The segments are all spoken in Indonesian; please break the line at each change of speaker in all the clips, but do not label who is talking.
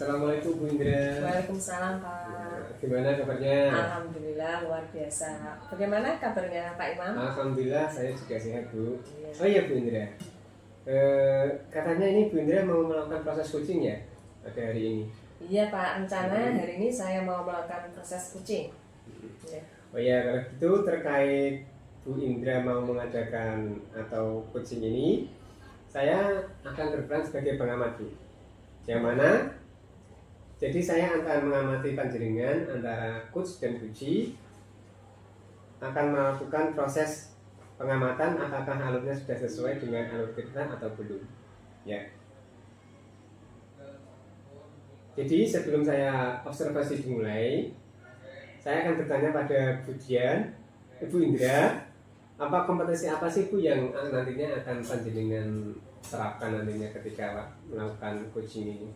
Assalamualaikum Bu Indra.
Waalaikumsalam Pak.
Gimana kabarnya?
Alhamdulillah luar biasa. Bagaimana kabarnya Pak Imam?
Alhamdulillah saya juga sehat Bu.
Iya.
Oh iya Bu Indra, katanya ini Bu Indra mau melakukan proses coaching ya pada hari ini?
Iya Pak, rencana hari ini saya mau melakukan proses coaching. Ya.
Oh iya, kalau gitu terkait Bu Indra mau mengadakan atau coaching ini, saya akan berperan sebagai pengamat Bu. Yang mana? Jadi saya akan mengamati panjenengan antara coach dan coachee, akan melakukan proses pengamatan apakah alurnya sudah sesuai dengan alur kita atau belum. Ya. Jadi sebelum saya observasi dimulai, saya akan bertanya pada Bu Dian, Ibu Indra, apa kompetensi apa sih Bu yang nantinya akan panjenengan terapkan nantinya ketika melakukan coaching ini?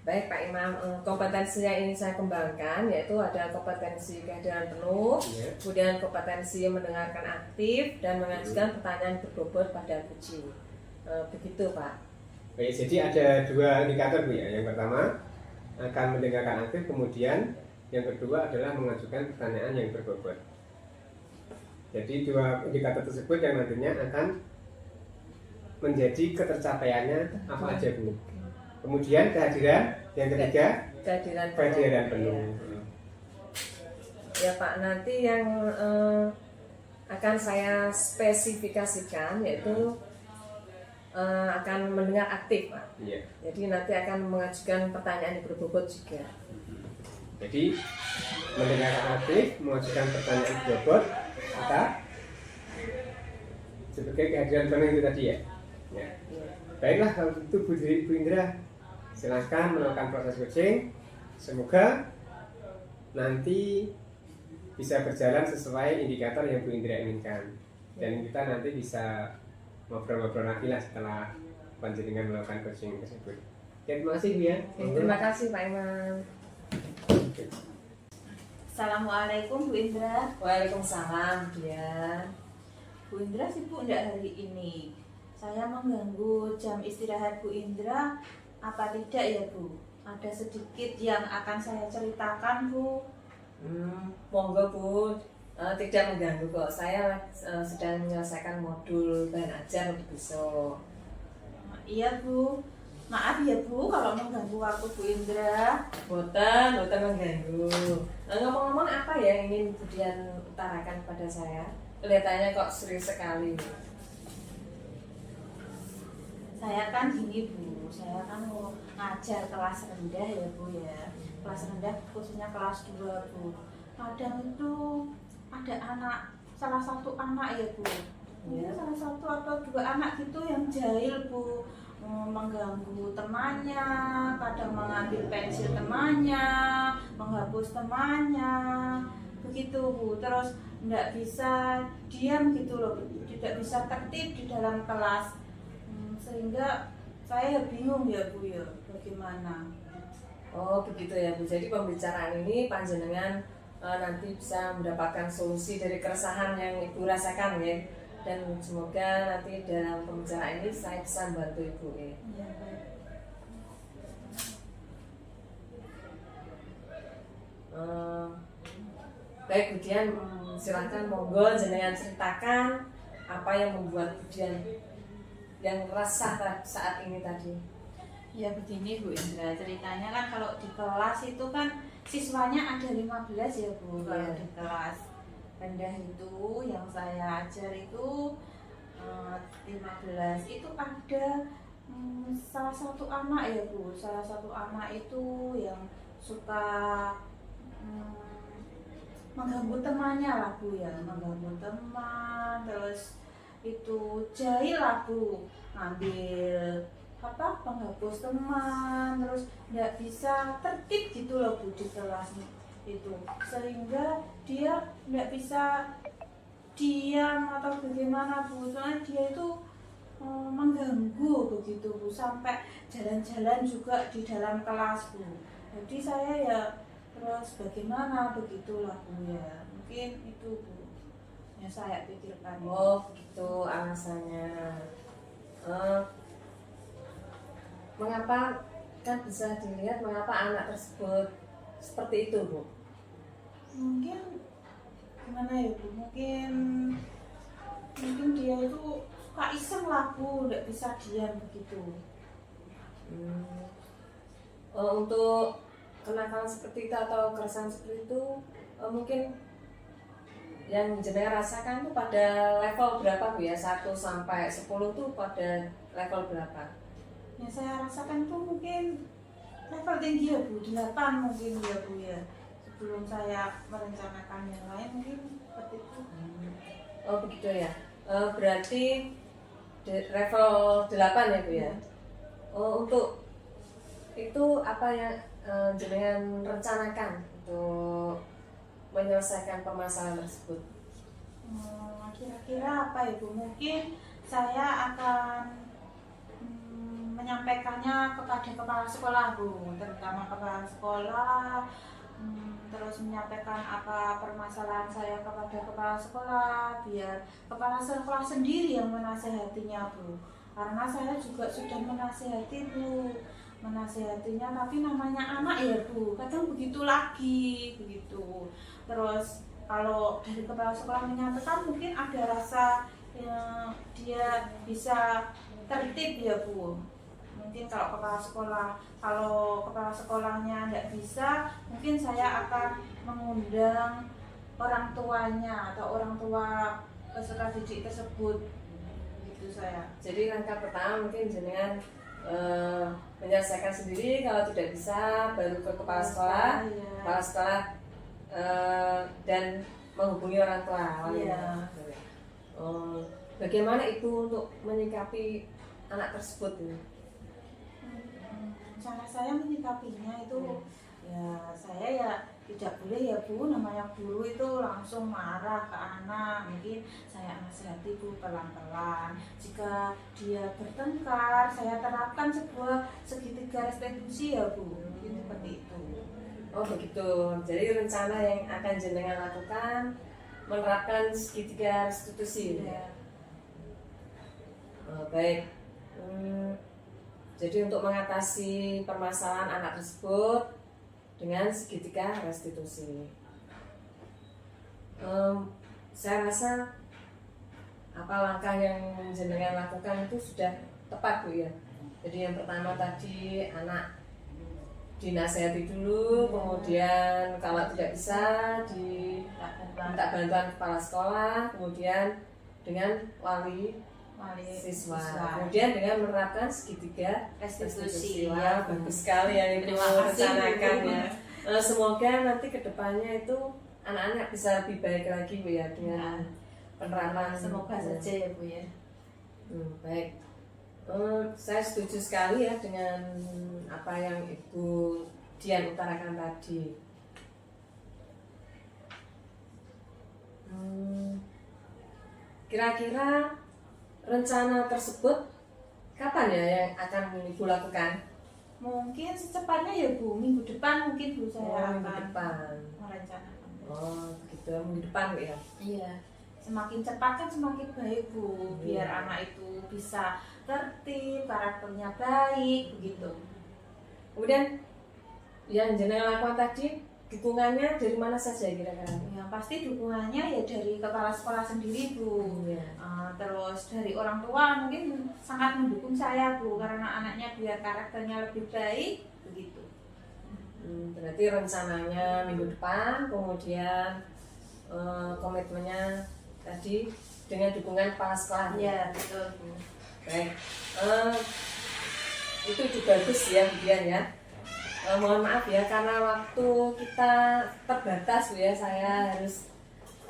Baik Pak Imam, kompetensi yang ingin saya kembangkan yaitu ada kompetensi kehadiran penuh,
Ya.
kemudian kompetensi mendengarkan aktif dan mengajukan pertanyaan berbobot pada coaching. Begitu Pak.
Baik, jadi ada dua indikator Bu ya. Yang pertama akan mendengarkan aktif, kemudian yang kedua adalah mengajukan pertanyaan yang berbobot. Jadi dua indikator tersebut yang nantinya akan menjadi ketercapaiannya apa aja Bu. Kemudian kehadiran, yang ketiga kehadiran penuh.
Ya Pak, nanti yang akan saya spesifikasikan yaitu akan mendengar aktif Pak.
Iya.
Jadi nanti akan mengajukan pertanyaan yang berbobot juga.
Jadi mendengarkan aktif, mengajukan pertanyaan berbobot, maka sebagai kehadiran penuh itu tadi ya. Ya. Baiklah kalau itu Bu Indra, silahkan melakukan proses coaching. Semoga nanti bisa berjalan sesuai indikator yang Bu Indra inginkan. Dan kita nanti bisa ngobrol-ngobrol lagi lah setelah panjenengan melakukan coaching tersebut. Ya, terima kasih Bu ya.
Terima kasih Pak Imam.
Assalamualaikum Bu Indra.
Waalaikumsalam dia.
Bu Indra sibuk enggak hari ini? Saya mengganggu jam istirahat Bu Indra apa tidak ya Bu? Ada sedikit yang akan saya ceritakan Bu.
Monggo Bu, tidak mengganggu kok. Saya sedang menyelesaikan modul bahan ajar untuk besok.
Iya Bu. Maaf ya Bu kalau mengganggu waktu Bu Indra.
Boten mengganggu. Ngomong-ngomong apa ya yang ingin kemudian utarakan kepada saya? Kelihatannya kok serius sekali.
Saya kan gini Bu, saya kan mau ngajar kelas rendah ya Bu ya. Kelas rendah khususnya kelas 2 Bu. Kadang itu ada salah satu anak ya Bu.
Ya.
Salah satu atau dua anak gitu yang jahil Bu, mengganggu temannya, kadang mengambil pensil temannya, menghapus temannya, begitu Bu. Terus tidak bisa diam gitu loh, tidak bisa tertib di dalam kelas, sehingga saya bingung ya Bu ya, bagaimana?
Oh begitu ya Bu. Jadi pembicaraan ini panjenengan nanti bisa mendapatkan solusi dari keresahan yang Ibu rasakan ya. Dan semoga nanti dalam pembicaraan ini saya bisa membantu Ibu ya.
Ya, baik.
Baik Bu Dian, silahkan monggo jenengan ceritakan apa yang membuat Bu Dian yang resah saat ini tadi.
Ya begini Bu Indra, ceritanya kan kalau di kelas itu kan siswanya ada 15 ya Bu. Kalau
Iya.
di kelas rendah itu yang saya ajar itu 15 itu ada salah satu anak ya Bu. Salah satu anak itu yang suka mengganggu temannya lah Bu ya, mengganggu teman, terus itu jahil lah Bu, ngambil penghapus teman, terus nggak bisa tertib gitu loh Bu di kelas itu, sehingga dia nggak bisa diam atau bagaimana Bu, soalnya dia itu mengganggu begitu Bu, sampai jalan-jalan juga di dalam kelas Bu. Jadi saya ya terus bagaimana begitulah Bu ya, mungkin itu Bu yang saya pikirkan.
Oh begitu alasannya. Mengapa kan bisa dilihat mengapa anak tersebut seperti itu, Bu.
Mungkin gimana ya Bu, mungkin dia itu suka iseng lah Bu, nggak bisa diam begitu.
Untuk kenakalan seperti itu atau keresahan seperti itu, mungkin yang jenengan rasakan tuh pada level berapa Bu ya? 1 sampai 10 tuh pada level berapa?
Yang saya rasakan tuh mungkin level tinggi ya Bu, 8 mungkin ya Bu ya. Sebelum saya merencanakan yang lain mungkin seperti itu.
Oh begitu ya. Berarti level 8 ya Bu ya? Untuk itu apa yang jenengan rencanakan untuk menyelesaikan permasalahan tersebut?
Kira-kira apa ya Bu? Mungkin saya akan menyampaikannya kepada kepala sekolah Bu, terutama kepala sekolah, terus menyampaikan apa permasalahan saya kepada kepala sekolah, biar kepala sekolah sendiri yang menasehatinya Bu. Karena saya juga sudah menasehati Bu, menasehatinya, tapi namanya anak ya Bu, kadang begitu lagi begitu. Terus kalau dari kepala sekolah menyampaikan mungkin ada rasa dia bisa tertib ya Bu. Mungkin kalau kepala sekolahnya tidak bisa, mungkin saya akan mengundang orang tuanya atau orang tua peserta didik tersebut. Gitu saya.
Jadi langkah pertama mungkin jenengan menyelesaikan sendiri, kalau tidak bisa baru ke kepala sekolah, kepala sekolah dan menghubungi orang tua. Bagaimana itu untuk menyikapi anak tersebut ini?
Cara saya menyikapinya itu ya saya ya tidak boleh ya Bu, namanya guru itu langsung marah ke anak. Mungkin saya nasihati Bu pelan-pelan. Jika dia bertengkar, saya terapkan sebuah segitiga restitusi ya Bu. Mungkin seperti itu.
Oh begitu. Jadi rencana yang akan jenengan lakukan menerapkan segitiga restitusi.
Ya.
Baik. Jadi untuk mengatasi permasalahan anak tersebut dengan segitiga restitusi, saya rasa apa langkah yang jenengan lakukan itu sudah tepat Bu ya. Jadi yang pertama tadi anak dinasehati dulu, kemudian kalau tidak bisa minta bantuan kepala sekolah, kemudian dengan wali siswa. Kemudian dengan menerapkan segitiga restitusi. Wah, bagus sekali yang Ibu rencanakan ya. Semoga nanti kedepannya itu anak-anak bisa lebih baik lagi Bu ya dengan penerapan.
Semoga saja ya Bu ya.
Baik. Saya setuju sekali ya dengan apa yang Ibu Dian utarakan tadi. Kira-kira rencana tersebut kapan ya yang akan Ibu lakukan?
Mungkin secepatnya ya Bu, minggu depan mungkin Bu saya
minggu
akan
depan
merencanakan.
Oh begitu, minggu depan Bu ya?
Iya, semakin cepat kan semakin baik Bu, biar anak itu bisa tertib, karakternya baik begitu.
Kemudian yang jenengan lakukan tadi dukungannya dari mana saja kira-kira?
Yang pasti dukungannya ya dari kepala sekolah sendiri Bu. Terus dari orang tua mungkin sangat mendukung saya Bu, karena anaknya biar karakternya lebih baik begitu.
Berarti rencananya minggu depan, kemudian komitmennya tadi dengan dukungan kepala sekolah.
Iya betul Bu.
Baik, itu juga bagus ya Bu Dian ya. Mohon maaf ya karena waktu kita terbatas Bu ya, saya harus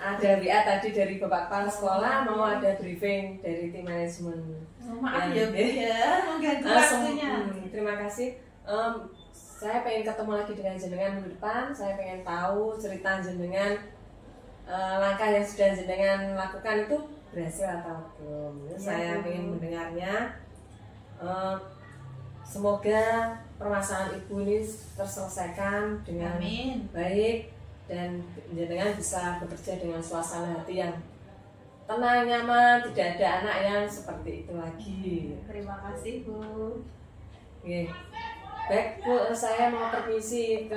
ada WA tadi dari Bapak Kepala Sekolah, mau ada briefing dari tim manajemen.
Maaf ya Bu ya, mengganggu waktunya.
Terima kasih. Saya pengen ketemu lagi dengan jenengan minggu depan. Saya pengen tahu cerita jenengan, langkah yang sudah jenengan lakukan itu berhasil atau belum. Saya pengen mendengarnya. Semoga permasalahan Ibu ini terselesaikan dengan baik dan jenengan bisa bekerja dengan suasana hati yang tenang, nyaman, tidak ada anak yang seperti itu lagi.
Terima kasih Bu.
Oke. Baik Bu, saya mau permisi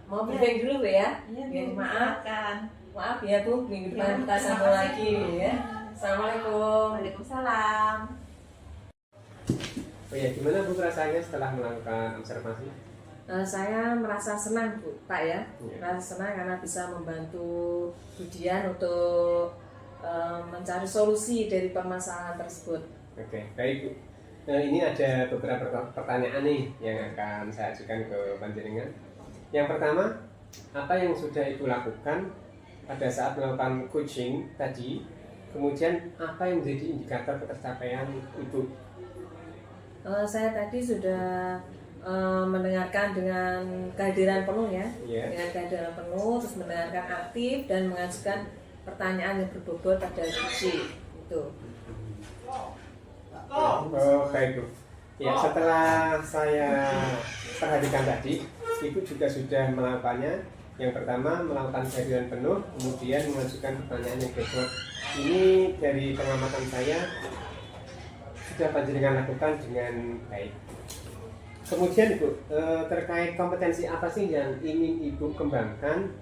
mau briefing dulu Bu ya.
Iya,
Ya,
Bu,
maaf
silakan.
ya Bu, minggu depan
Ya,
kita
terima
sambung
kasih,
lagi
Bu.
ya. Assalamualaikum.
Waalaikumsalam.
Oh ya, gimana Bu rasanya setelah melakukan observasi?
Saya merasa senang Bu, Pak ya.
Iya.
Merasa senang karena bisa membantu Bu Dian untuk mencari solusi dari permasalahan tersebut.
Oke, baik Bu. Nah, ini ada beberapa pertanyaan nih yang akan saya ajukan ke panjenengan. Yang pertama, apa yang sudah Ibu lakukan pada saat melakukan coaching tadi? Kemudian apa yang menjadi indikator ketercapaian Ibu?
Saya tadi sudah mendengarkan dengan kehadiran penuh ya,
Iya.
dengan kehadiran penuh, terus mendengarkan aktif dan mengajukan pertanyaan yang berbobot pada kunci itu.
Oh, baik Bu. Ya, setelah saya perhatikan tadi, Ibu juga sudah melakukannya. Yang pertama melakukan kehadiran penuh, kemudian mengajukan pertanyaan yang berbobot. Ini dari pengamatan saya sudah panjenengan lakukan dengan baik. Kemudian Ibu, terkait kompetensi apa sih yang ingin Ibu kembangkan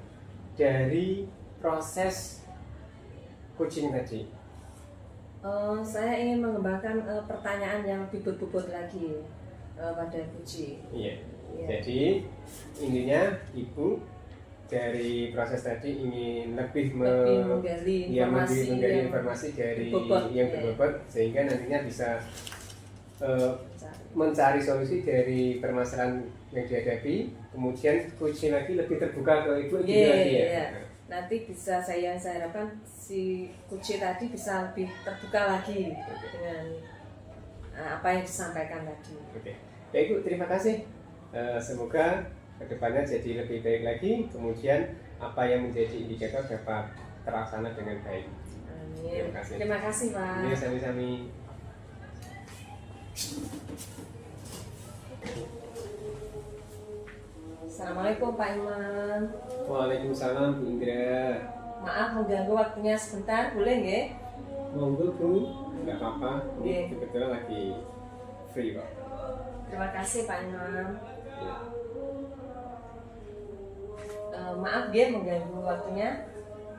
dari proses coaching tadi?
Saya ingin mengembangkan pertanyaan yang lebih berbobot lagi pada kunci.
Iya.
Iya.
Jadi intinya Ibu dari proses tadi ingin lebih
menggali informasi
menggali
yang
informasi dari
berbobot,
yang
ya.
berbobot sehingga nantinya bisa mencari solusi dari permasalahan yang dihadapi, kemudian coaching lagi lebih terbuka ke Ibu gitu lagi ya.
Iya. Nanti bisa saya harapkan si kunci tadi bisa lebih terbuka lagi dengan apa yang disampaikan tadi.
Oke. Baik Bu, terima kasih. Semoga kedepannya jadi lebih baik lagi. Kemudian apa yang menjadi indikator dapat terlaksana dengan baik.
Amin.
Terima kasih.
Terima kasih Pak.
Ini sami-sami.
Assalamualaikum Pak Iman.
Waalaikumsalam Bu Indra.
Maaf mengganggu waktunya sebentar, boleh nggih?
Monggo Bu, nggak apa-apa.
Iya.
Ini kebetulan lagi free kok.
Terima kasih Pak Imam.
Ya.
Maaf dia mengganggu waktunya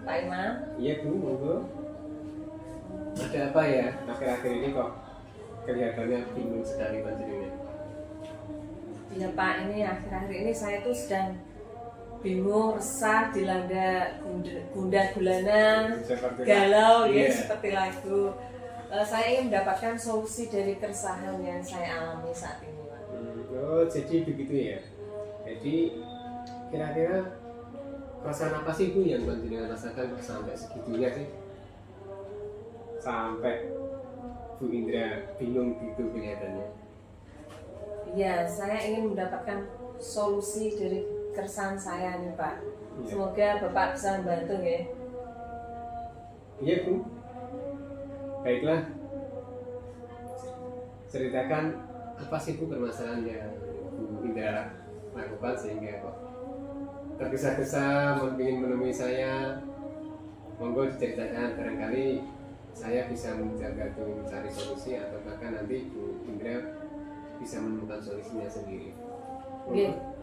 Pak Imam.
Iya Bu, monggo. Ada apa ya? Akhir-akhir ini kok kelihatannya bingung sekali panjenengan.
Iya Pak, ini akhir-akhir ini saya tuh sedang bingung, resah, dilanda gundah gulana,
Seperti
galau ya
Iya.
seperti lagu. Saya ingin mendapatkan solusi dari keresahan yang saya alami saat ini Pak.
Oh, jadi begitu ya. Jadi kira-kira perasaan apa sih Bu yang panjenengan rasakan sampai segitunya sih? Sampai Bu Indra bingung gitu kelihatannya.
Iya, saya ingin mendapatkan solusi dari keresahan saya nih Pak.
Iya.
Semoga Bapak bisa membantu ya.
Iya Bu. Baiklah. Ceritakan apa sih Bu permasalahan yang Bu Indra lakukan sehingga kok tergesa-gesa ingin menemui saya. Monggo diceritakan, barangkali saya bisa membantu mencari solusi atau bahkan nanti Bu Indra bisa menemukan solusinya sendiri.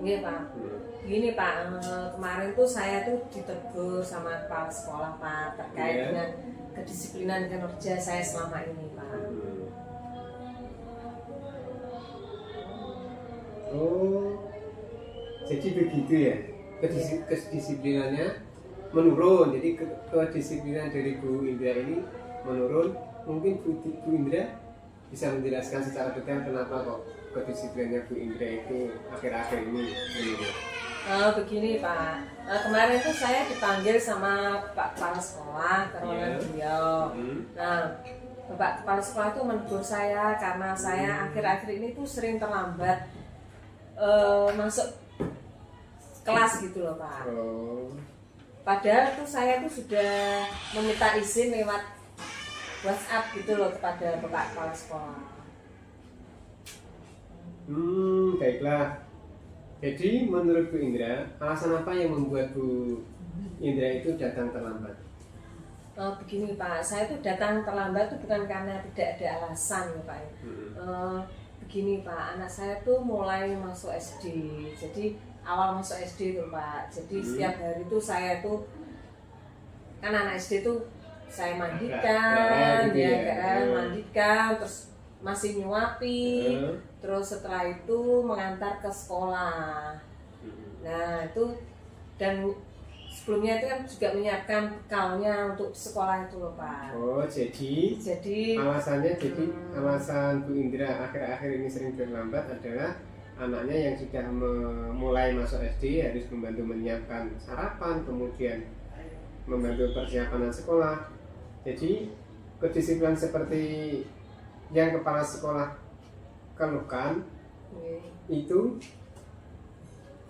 Iya Pak. Gini Pak, kemarin tuh saya tuh ditegur sama kepala sekolah Pak terkait
Iya.
dengan kedisiplinan kinerja saya selama ini Pak.
Oh, jadi begitu ya? Kedisiplinannya menurun. Jadi kedisiplinan dari Bu Indra ini menurun. Mungkin Bu Indra bisa menjelaskan secara detail kenapa kok kedisiplinannya Bu Indra itu akhir-akhir ini menurun.
Begini Pak, kemarin tuh saya dipanggil sama Pak Kepala Sekolah ke ruangan
Iya.
beliau. Nah, Bapak Kepala Sekolah itu menegur saya karena saya akhir-akhir ini tuh sering terlambat masuk kelas gitu loh Pak.
Oh,
Padahal tuh saya tuh sudah meminta izin lewat WhatsApp gitu loh kepada Bapak Kepala Sekolah.
baiklah. Jadi menurut Bu Indra, alasan apa yang membuat Bu Indra itu datang terlambat?
Begini Pak, saya tuh datang terlambat tuh bukan karena tidak ada alasan ya Pak. begini Pak, anak saya tuh mulai masuk SD, jadi awal masuk SD tuh Pak, jadi setiap hari tuh saya tuh kan anak SD tuh saya mandikan,
gitu ya.
kan mandikan, terus masih nyuapi, terus setelah itu mengantar ke sekolah. Nah itu dan sebelumnya itu kan juga menyiapkan bekalnya untuk sekolah itu loh Pak.
Oh jadi alasannya alasan Bu Indra akhir-akhir ini sering terlambat adalah anaknya yang sudah mulai masuk SD harus membantu menyiapkan sarapan, kemudian membantu persiapan sekolah. Jadi kedisiplinan seperti yang kepala sekolah keluhkan itu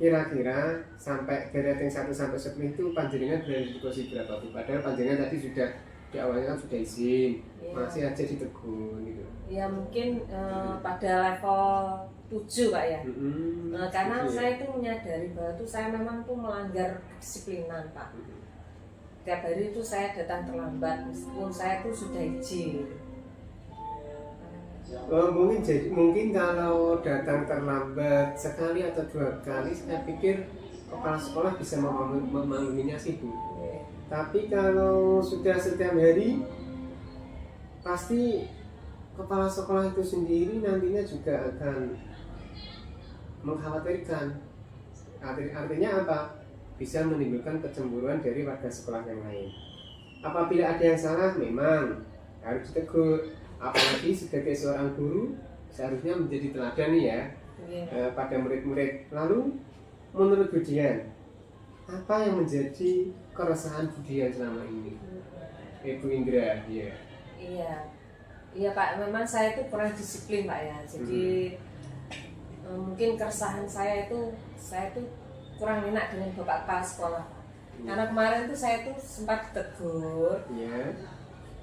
kira-kira sampai dari rating 1 sampai 10 itu panjenengan berada di posisi berapa Bu? Padahal panjenengan tadi sudah di awalnya kan sudah izin, masih aja ditegur gitu.
Ya mungkin pada level 7 Pak ya. Karena saya itu menyadari bahwa itu saya memang tuh melanggar kedisiplinan Pak. Tiap hari itu saya datang terlambat meskipun saya tuh sudah izin.
Mungkin kalau datang terlambat sekali atau 2 kali, saya pikir kepala sekolah bisa memakluminya sih Bu. Tapi kalau sudah setiap hari, pasti kepala sekolah itu sendiri nantinya juga akan mengkhawatirkan. Artinya apa? Bisa menimbulkan kecemburuan dari warga sekolah yang lain. Apabila ada yang salah, memang harus ditegur. Apalagi sebagai seorang guru seharusnya menjadi teladan nih ya pada murid-murid. Lalu menurut Bu Dian, apa yang menjadi keresahan Bu Dian selama ini? Ibu Indra,
Iya Pak, memang saya itu kurang disiplin Pak ya. Jadi mungkin keresahan saya itu kurang enak dengan Bapak Kepala Sekolah. Karena kemarin tuh saya tuh sempat ditegur,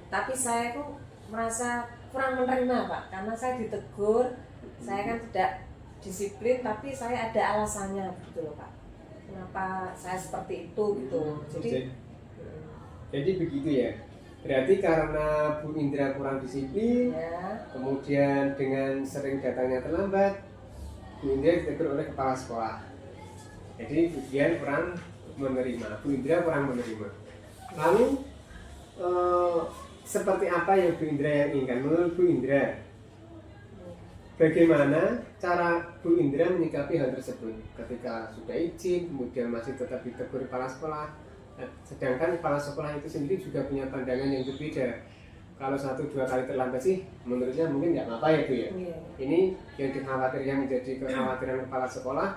tapi saya tuh merasa kurang menerima Pak, karena saya ditegur, saya kan tidak disiplin, tapi saya ada alasannya gitu loh Pak. Kenapa saya seperti itu gitu.
Jadi begitu ya. Berarti karena Bu Indra kurang disiplin, kemudian dengan sering datangnya terlambat, Bu Indra ditegur oleh kepala sekolah. Jadi Bu Dian kurang menerima, Bu Indra kurang menerima. Lalu seperti apa yang Bu Indra yang inginkan? Menurut Bu Indra, bagaimana cara Bu Indra menyikapi hal tersebut ketika sudah izin, kemudian masih tetap ditegur kepala sekolah, sedangkan kepala sekolah itu sendiri juga punya pandangan yang berbeda. Kalau 1-2 kali terlambat sih, menurutnya mungkin nggak apa-apa ya Bu ya. Ini yang dikhawatirkan menjadi kekhawatiran kepala sekolah,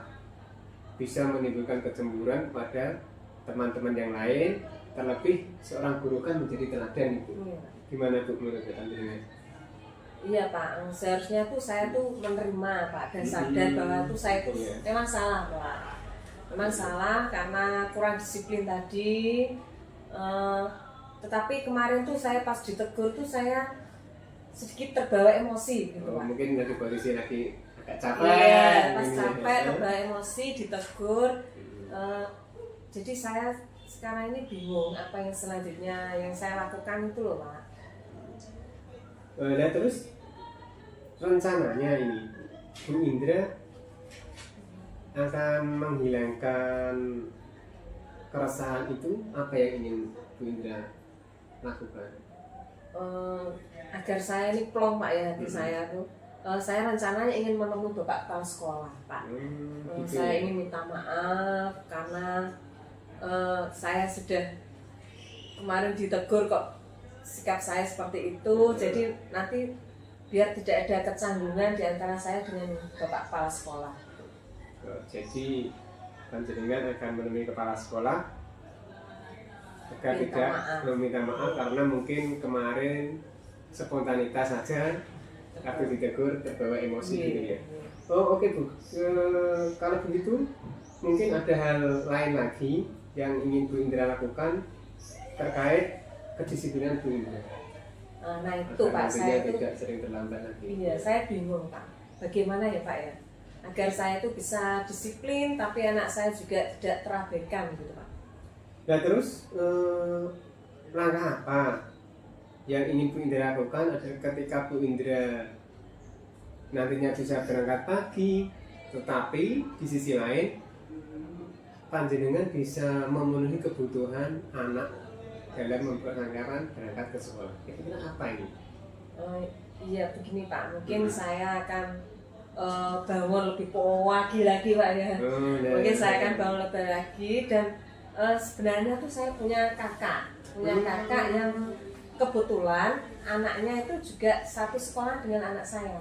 bisa menimbulkan kecemburuan pada teman-teman yang lain. Terlebih seorang guru kan menjadi teladan itu. Gimana Bu menurut Anda?
Iya Pak, seharusnya tuh saya tuh menerima Pak dan sadar bahwa tuh saya tuh memang salah Pak. Memang salah karena kurang disiplin tadi. Tetapi kemarin tuh saya pas ditegur tuh saya sedikit terbawa emosi gitu Pak.
Mungkin lagi kondisi lagi agak capek.
Iya, pas capek terbawa emosi ditegur. Jadi saya sekarang ini bingung apa yang selanjutnya yang saya lakukan itu loh Pak.
Nah terus rencananya ini Bu Indra akan menghilangkan keresahan itu, apa yang ingin Bu Indra lakukan?
Agar saya ini plong Pak ya hati saya tuh. Saya rencananya ingin menemui Bapak Kepala Sekolah Pak.
Gitu.
Saya ingin minta maaf karena saya sudah kemarin ditegur kok sikap saya seperti itu. Jadi nanti biar tidak ada kecanggungan di antara saya dengan Bapak Kepala Sekolah.
Jadi panjenengan akan menemui kepala sekolah agar tidak meminta maaf karena mungkin kemarin spontanitas saja, tapi ditegur terbawa emosi gitu ya. Oke Bu. Kalau begitu mungkin ada hal lain lagi yang ingin Bu Indra lakukan terkait kedisiplinan Bu Indra.
Nah itu Pak, saya itu
tidak sering terlambat lagi.
Iya, saya bingung Pak. Bagaimana ya Pak ya? Agar saya itu bisa disiplin, tapi anak saya juga tidak terabaikan gitu Pak.
Nah terus langkah apa yang ingin Bu Indra lakukan adalah ketika Bu Indra nantinya bisa berangkat pagi, tetapi di sisi lain panjenengan bisa memenuhi kebutuhan anak dalam mempersiapkan berangkat ke sekolah. Kira-kira apa ini?
Iya begini Pak, mungkin saya akan bangun lebih pagi lagi Pak ya. Mungkin saya akan bangun lebih lagi dan sebenarnya tuh saya punya kakak yang kebetulan anaknya itu juga satu sekolah dengan anak saya.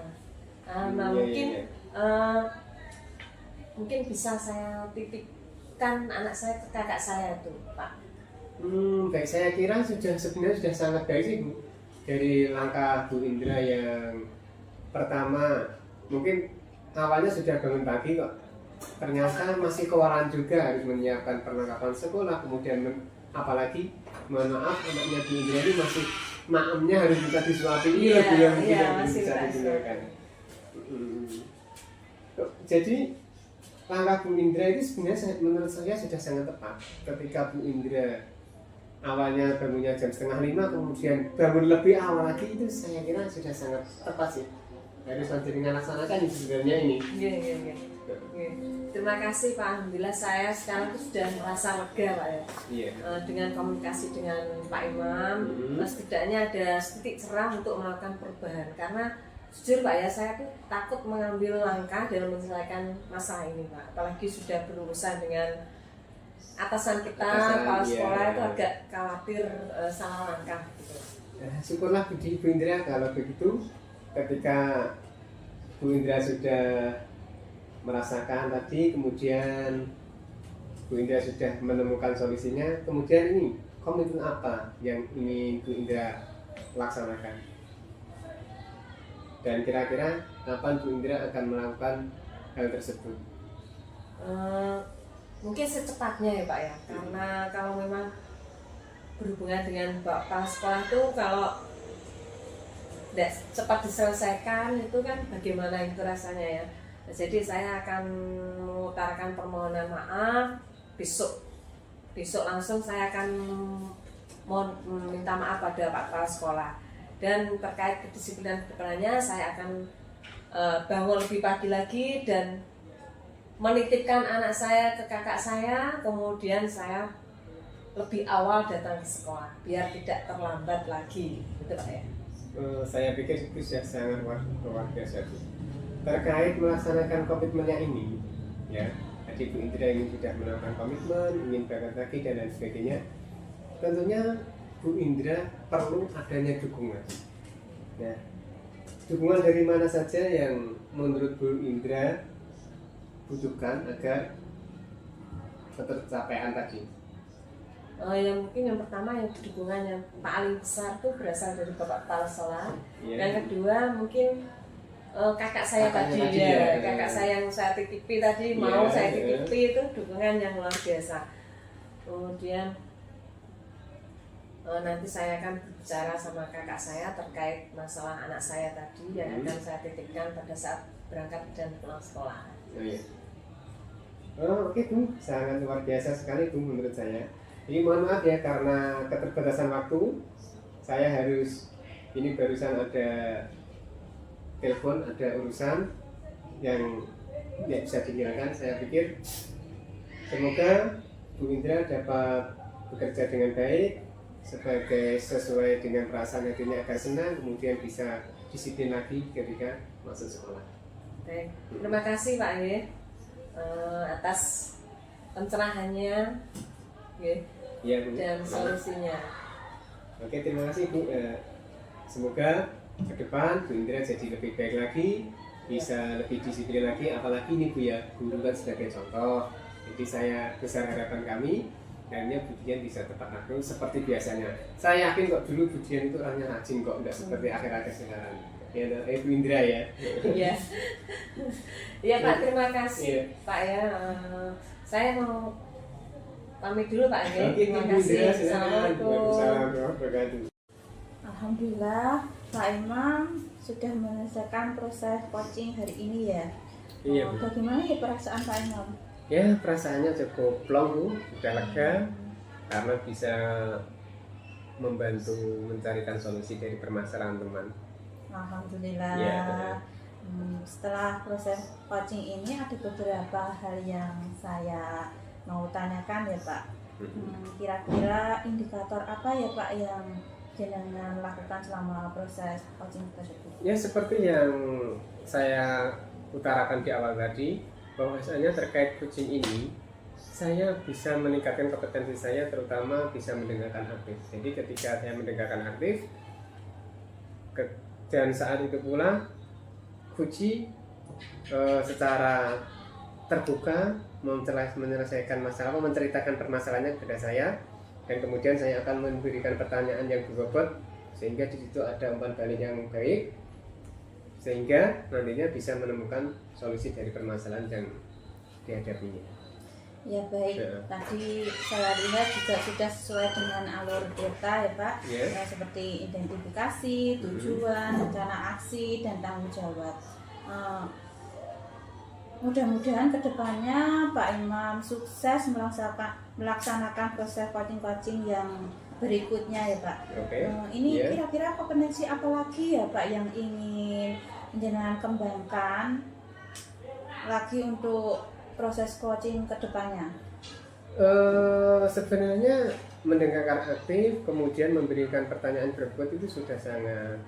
Mungkin bisa saya titipkan anak saya ke kakak saya tuh Pak.
Baik, saya kira sebenarnya sudah sangat baik sih Bu. Dari langkah Bu Indra yang pertama, mungkin awalnya sudah bangun pagi kok. Ternyata masih kewalahan juga harus menyiapkan perlengkapan sekolah, kemudian apalagi mohon maaf anaknya Bu Indra ini masih maemnya harus minta disuapin, ini lebih yang tidak bisa digunakan. Jadi langkah Bu Indra itu sebenarnya menurut saya sudah sangat tepat. Ketika Bu Indra awalnya bangunnya jam 4:30, kemudian bangun lebih awal lagi, itu saya kira sudah sangat tepat sih. Harus panjenengan laksanakan sebenarnya ini.
Iya. Terima kasih Pak, alhamdulillah saya sekarang tuh sudah merasa lega Pak ya.
Iya.
Dengan komunikasi dengan Pak Imam, setidaknya ada titik cerah untuk melakukan perubahan. Karena jujur Pak ya, saya tuh takut mengambil langkah dalam menyelesaikan masalah ini Pak. Apalagi sudah berurusan dengan atasan kita, kepala sekolah itu agak khawatir salah langkah gitu.
Syukurlah Bu Indra kalau begitu. Ketika Bu Indra sudah merasakan tadi, kemudian Bu Indra sudah menemukan solusinya, kemudian ini komitmen apa yang ingin Bu Indra laksanakan? Dan kira-kira kapan Bu Indra akan melakukan hal tersebut?
Mungkin secepatnya ya Pak ya, karena kalau memang berhubungan dengan Bapak sekolah itu kalau tidak cepat diselesaikan itu kan bagaimana itu rasanya ya. Jadi saya akan mengutarakan permohonan maaf besok langsung saya akan minta maaf pada Pak Kepala Sekolah, dan terkait kedisiplinan kedepannya saya akan bangun lebih pagi lagi dan menitipkan anak saya ke kakak saya, kemudian saya lebih awal datang ke sekolah biar tidak terlambat lagi, gitu Pak ya.
Saya pikir itu sudah sangat luar biasa terkait melaksanakan komitmennya ini, ya. Tadi Bu Indra ini sudah melakukan komitmen, ingin berangkat lagi dan lain sebagainya. Tentunya Bu Indra perlu adanya dukungan. Nah, dukungan dari mana saja yang menurut Bu Indra butuhkan agar tercapaian tadi?
Yang mungkin yang pertama yang dukungan yang paling besar tuh berasal dari Bapak Kepala Sekolah. Yang kedua mungkin kakak saya tadi ya, kakak saya yang saya titipi tadi mau saya titipi itu dukungan yang luar biasa. Kemudian nanti saya akan berbicara sama kakak saya terkait masalah anak saya tadi yang akan saya titipkan pada saat berangkat dan pulang sekolah.
Oke Bu, sangat luar biasa sekali Bu menurut saya. Jadi mohon maaf ya karena keterbatasan waktu, saya harus ini barusan ada telepon, ada urusan yang tidak bisa dihilangkan. Saya pikir semoga Bu Indra dapat bekerja dengan baik sesuai dengan perasaan hatinya agar senang, kemudian bisa disiplin lagi ketika masuk sekolah.
Baik, terima kasih Pak Ye atas pencerahannya.
Ya, Bu.
Dan solusinya.
Oke, terima kasih Bu. Semoga ke depan Bu Indra jadi lebih baik lagi, bisa lebih disiplin lagi, apalagi ini Bu ya, guru kan sebagai contoh. Jadi saya besar harapan kami, akhirnya Bu Dian bisa tepat waktu seperti biasanya. Saya yakin kok dulu Bu Dian itu orangnya rajin kok, enggak seperti akhir-akhir sekarang. Ya, Bu Indra ya.
Iya. Iya Pak, terima kasih Pak ya. Saya mau pamit dulu Pak ya. Terima kasih.
Assalamualaikum.
Alhamdulillah Pak Imam sudah menyelesaikan proses coaching hari ini ya.
Iya.
Bagaimana ya perasaan Pak Imam?
Ya, perasaannya cukup plong Bu, sudah lega karena bisa membantu mencarikan solusi dari permasalahan teman.
Alhamdulillah.
Ya,
Setelah proses coaching ini ada beberapa hal yang saya mau tanyakan ya Pak. Kira-kira indikator apa ya Pak yang jenengan lakukan selama proses coaching tersebut?
Ya seperti yang saya utarakan di awal tadi, bahwasanya terkait coaching ini saya bisa meningkatkan kompetensi saya, terutama bisa mendengarkan aktif. Jadi ketika saya mendengarkan aktif dan saat itu pula Fuji secara terbuka menyelesaikan masalah, menceritakan permasalahannya kepada saya, dan kemudian saya akan memberikan pertanyaan yang berbobot sehingga di situ ada umpan balik yang baik, sehingga nantinya bisa menemukan solusi dari permasalahan yang dihadapinya.
Ya baik, tadi saya lihat juga sudah sesuai dengan alur data ya Pak, seperti identifikasi, tujuan, rencana aksi, dan tanggung jawab. Mudah-mudahan kedepannya Pak Imam sukses melaksanakan proses coaching yang berikutnya ya Pak. Ini kira-kira kompetensi apa lagi ya Pak yang ingin jenengan kembangkan lagi untuk proses coaching kedepannya?
Sebenarnya mendengarkan aktif, kemudian memberikan pertanyaan berbobot itu sudah sangat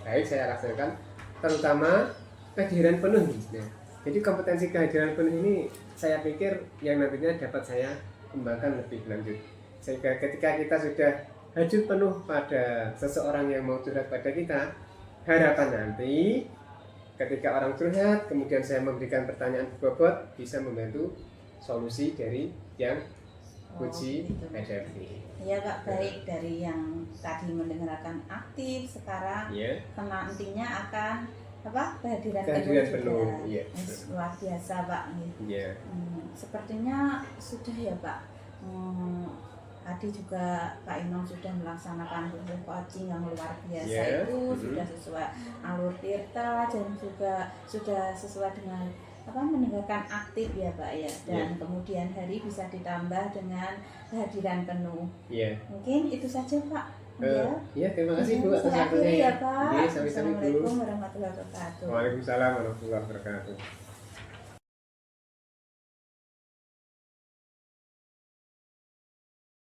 baik saya rasakan, terutama kehadiran penuh. Jadi kompetensi kehadiran penuh ini saya pikir yang nantinya dapat saya kembangkan lebih lanjut, sehingga ketika kita sudah hadir penuh pada seseorang yang mau curhat pada kita, harapan nanti ketika orang curhat kemudian saya memberikan pertanyaan berbobot bisa membantu solusi dari yang Fuji hadapi.
Ya Kak, baik dari yang tadi mendengarkan aktif, sekarang nantinya akan kehadiran penuh. Luar biasa Pak. Sepertinya sudah ya Pak. Tadi juga Pak Imam sudah melaksanakan proses coaching yang luar biasa itu sudah sesuai alur tirta dan juga sudah sesuai dengan mendengarkan aktif ya Pak ya, dan kemudian hari bisa ditambah dengan kehadiran penuh. Mungkin itu saja Pak.
Terima kasih Bu atas
waktunya ya Pak.
Assalamualaikum
warahmatullahi wabarakatuh.
Waalaikumsalam warahmatullahi wabarakatuh.